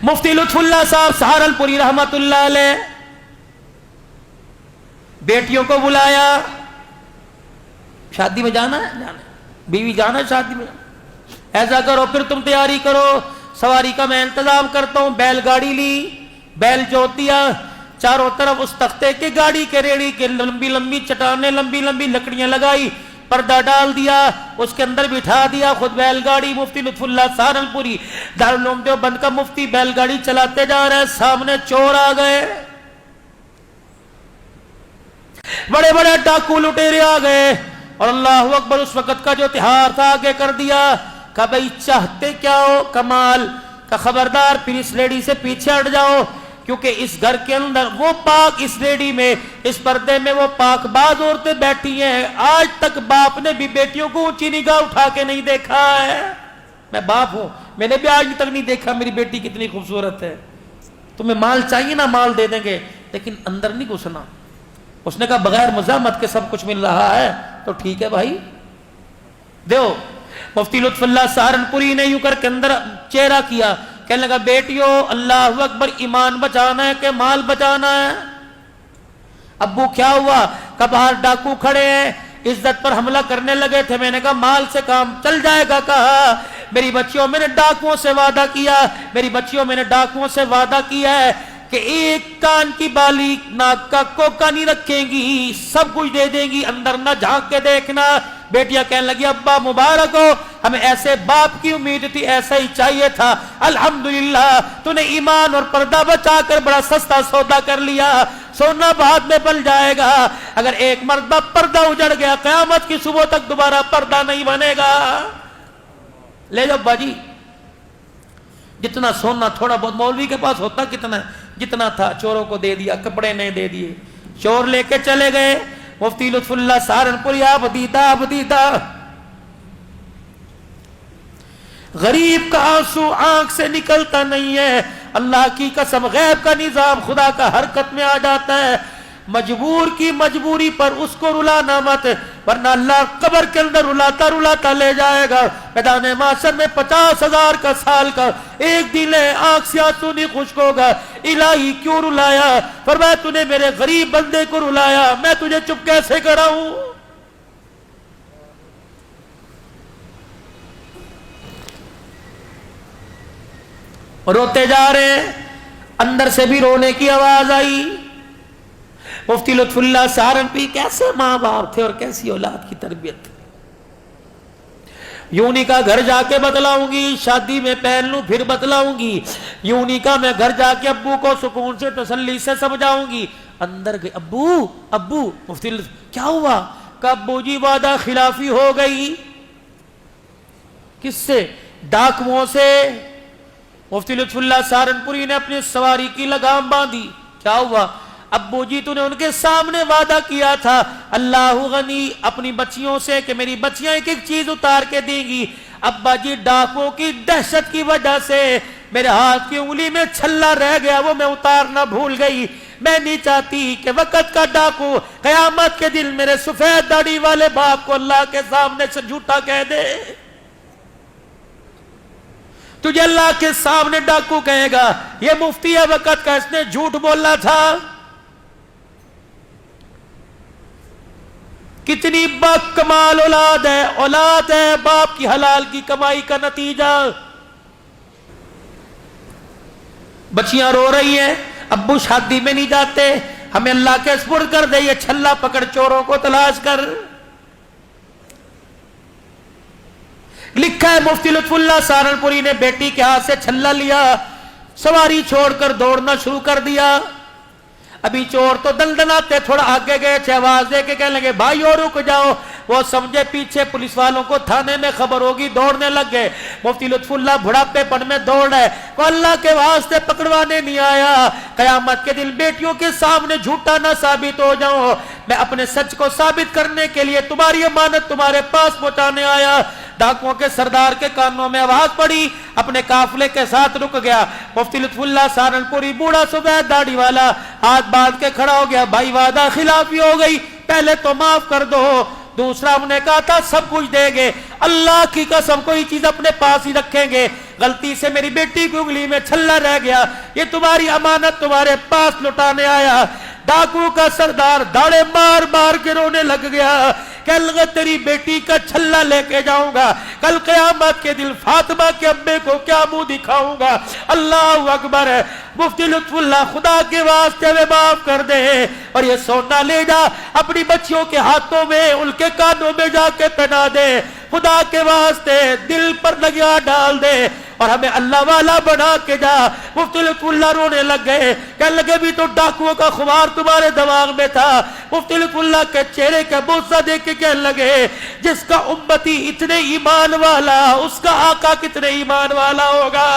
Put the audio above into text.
मुफ्ती लुत्फुल्लाह साहब सहारनपुरी रहमतुल्लाह अलैह बेटियों को बुलाया, शादी में जाना है, जाना है, बीवी जाना है शादी में, ऐसा करो फिर तुम तैयारी करो, सवारी का मैं इंतजाम करता हूं। बैलगाड़ी ली, बैल जोत दिया, चारों तरफ उस तख्ते के गाड़ी के रेड़ी के लंबी लंबी चट्टानें, लंबी लंबी लकड़ियां लगाई, पर्दा डाल दिया, उसके अंदर बिठा दिया खुद बैलगाड़ी। मुफ्ती लुत्फुल्लाह सहारनपुरी दारुल उलूम देवबंद का मुफ्ती बैलगाड़ी चलाते जा रहे हैं, सामने चोर आ गए, बड़े बड़े डाकू लुटेरे आ गए, और अल्लाह अकबर उस वक्त का जो त्योहार था आगे कर दिया। का भाई चाहते क्या हो कमाल का, खबरदार फिर इस लेडी से पीछे हट जाओ, क्योंकि इस घर के अंदर वो पाक, इस लेडी में, इस पर्दे में वो पाकबाज औरतें बैठी हैं। आज तक बाप ने भी बेटियों को ऊंची निगाह उठा के नहीं देखा है। मैं बाप हूं, मैंने भी आज तक नहीं देखा मेरी बेटी कितनी खूबसूरत है। तुम्हें माल चाहिए ना, माल दे देंगे, लेकिन अंदर नहीं घुसना। उसने कहा बगैर मुजामत के सब कुछ मिल रहा है तो ठीक है भाई, दो। मुफ्ती लुत्फुल्लाह सहारनपुरी ने यूं करके अंदर चेहरा किया, कहने लगा बेटियों अल्लाह अकबर, ईमान बचाना है कि माल बचाना है? अब्बू क्या हुआ? का बाहर डाकू खड़े हैं, इज्जत पर हमला करने लगे थे। मैंने कहा माल से काम चल जाएगा। कहा मेरी बच्चियों, मैंने डाकुओं से वादा किया, मेरी बच्चियों मैंने डाकुओं से वादा किया है कि एक कान की बाली, नाक का कोका नहीं रखेंगी, सब कुछ दे देंगी, अंदर ना झांक के देखना। बेटियां कहने लगी अब्बा मुबारक हो, हमें ऐसे बाप की उम्मीद थी, ऐसा ही चाहिए था। अल्हम्दुलिल्लाह तूने ईमान और पर्दा बचाकर बड़ा सस्ता सौदा कर लिया, सोना बाद में बन जाएगा। अगर एक मर्तबा पर्दा उजड़ गया, क़यामत की सुबह तक दोबारा पर्दा नहीं बनेगा। ले जाओ बाजी, जितना सोना थोड़ा बहुत, मौलवी के पास होता कितना है, जितना था चोरों को दे दिया, कपड़े नहीं दे दिए, चोर लेके चले गए। मुफ्ती लुत्फुल्लाह सहारनपुरी आबदीदा गरीब का आंसू आंख से निकलता नहीं है। अल्लाह की कसम, गैब का निजाम खुदा का हरकत में आ जाता है। मजबूर की मजबूरी पर उसको रुलाना मत, वरना अल्लाह कब्र के अंदर रुलाता रुलाता ले जाएगा। मैदान माशर में 50,000 का साल का एक दिन है, आंख से आंसू नहीं खुश्क होगा। इलाही क्यों रुलाया? फरमाया तूने मेरे गरीब बंदे को रुलाया, मैं तुझे चुप कैसे कराऊं? रोते जा रहे, अंदर से भी रोने की आवाज आई। मुफ्ती लुत्फुल्लाह सहारनपुरी कैसे माँ बाप थे और कैसी औलाद की तरबियत। यूनी का घर जाके बतलाऊंगी, शादी में पहन लूं फिर बतलाऊंगी। यूनी का मैं घर जाके अब्बू को सुकून से तसल्ली से समझाऊंगी। अंदर गए, अब्बू अब्बू, मुफ्ती क्या हुआ? का अब्बू जी वादा खिलाफी हो गई। किससे? डाकुओं से। मुफ्ती लुत्फुल्लाह सहारनपुरी ने अपनी सवारी की लगाम बांधी। क्या हुआ? अब्बू जी तूने उनके सामने वादा किया था अल्लाह गनी अपनी बच्चियों से कि मेरी बच्चियां एक एक चीज उतार के देंगी। अब्बा जी डाकुओं की दहशत की वजह से मेरे हाथ की उंगली में छल्ला रह गया, वो मैं उतारना भूल गई। मैं नहीं चाहती कि वक़्त का डाकू क़यामत के दिन मेरे सफेद दाढ़ी वाले बाप को अल्लाह के सामने से झूठा कह दे। तुझे अल्लाह के सामने डाकू कहेगा ये मुफ्ती है वक़्त का, इसने झूठ बोलना था। कितनी बाकमाल औलाद है बाप की हलाल की कमाई का नतीजा। बच्चियां रो रही हैं, अब्बू शादी में नहीं जाते, हमें अल्लाह के सुपुर्द कर दे, ये छल्ला पकड़ चोरों को तलाश कर। लिखा है मुफ्ती लुत्फुल्लाह सहारनपुरी ने बेटी के हाथ से छल्ला लिया, सवारी छोड़कर दौड़ना शुरू कर दिया। अभी चोर तो दंदनाते थोड़ा आगे गए थे, आवाज दे के कहने लगे भाई और रुक जाओ। वो समझे पीछे पुलिस वालों को थाने में खबर होगी, दौड़ने लग गए। मुफ्ती लुत्फुल्लाह बुढ़ापेपन में दौड़ है, को अल्लाह के वास्ते पकड़वाने नहीं आया। कयामत के दिन बेटियों के सामने झूठा ना साबित हो जाऊं, मैं अपने सच को साबित करने के लिए तुम्हारी अमानत तुम्हारे पास पहुंचाने आया। डाकुओं के सरदार के कानों में आवाज पड़ी, अपने काफिले के साथ रुक गया। मुफ्ती लुत्फुल्लाह सहारनपुरी बूढ़ा सफेद दाढ़ी वाला हाथ बांध के खड़ा हो गया, भाई वादा खिलाफी हो गई, पहले तो माफ कर दो। दूसरा हमने कहा था सब कुछ देंगे, अल्लाह की कसम कोई चीज अपने पास ही रखेंगे। गलती से मेरी बेटी की उंगली में छल्ला रह गया, ये तुम्हारी अमानत तुम्हारे पास लुटाने आया। डाकू का सरदार दाड़े मार मार के रोने लग गया, कहने लगा तेरी बेटी का छल्ला लेके जाऊंगा, कल क़यामत के दिन फातिमा के अब्बे को क्या मुंह दिखाऊंगा। अल्लाह अकबर है। मुफ्ती लुत्फुल्लाह खुदा के वास्ते वे माफ कर दे और ये सोना ले जा अपनी बच्चियों के हाथों में, उनके कानों में जाके पहना दे, खुदा के वास्ते दिल पर लगा डाल दे और हमें अल्लाह वाला बना के जा। मुफ्ती लुत्फुल्लाह रोने लग गए, कहने लगे भी तो डाकुओं का खुमार तुम्हारे दिमाग में था। मुफ्ती लुत्फुल्लाह के चेहरे का बोसा देख के कहने लगे जिसका उम्मती इतने ईमान वाला उसका आका कितने ईमान वाला होगा।